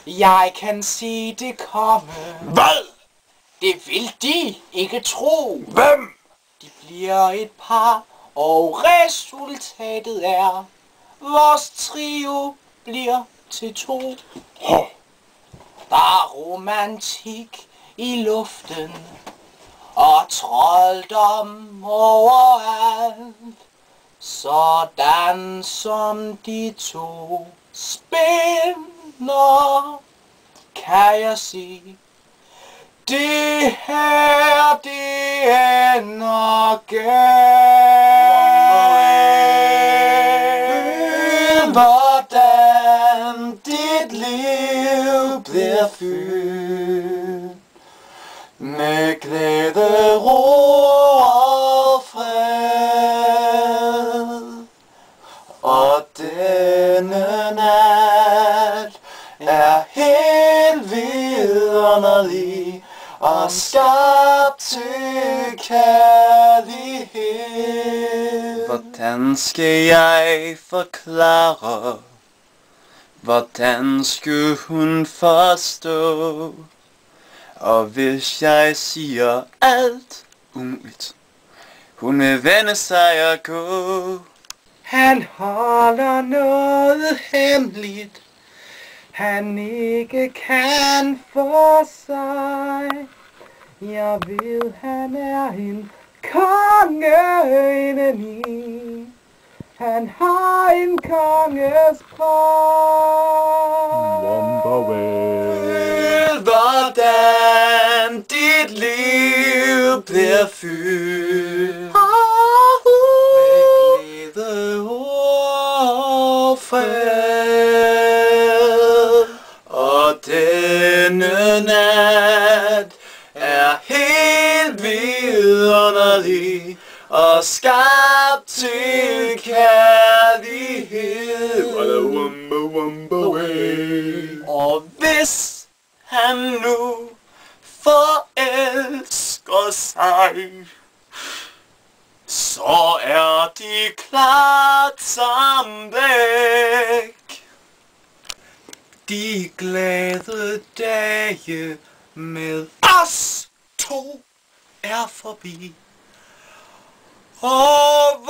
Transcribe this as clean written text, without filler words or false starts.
Jeg kan se det komme. Hvad? Det vil de ikke tro. Hvem? De bliver et par, og resultatet er, vores trio bliver til 2. Hå. Der er romantik i luften, og trolddom overalt. Sådan som de 2 spænder, kan jeg sige. Det her, det ender galt. Hvordan dit liv bliver fyldt med glæde, ro og fred. Og denne nat er helt vidunderlig og skabt til kærlighed. Hvordan skal jeg forklare? Hvordan skulle hun forstå? Og hvis jeg siger alt umuligt, hun vil vende sig og gå. Han holder noget hemmeligt, han ikke kan få sig. Jeg ved, han er en konge indeni. Han har en konges pragt. Hvordan dit liv bliver fyldt med glæde og fred. Og denne nat er helt vidunderlig og skabt til kærlighed. Og hvis han nu forelsker sig, så er de klart sammen væk. De glade dage med os 2 er forbi. Og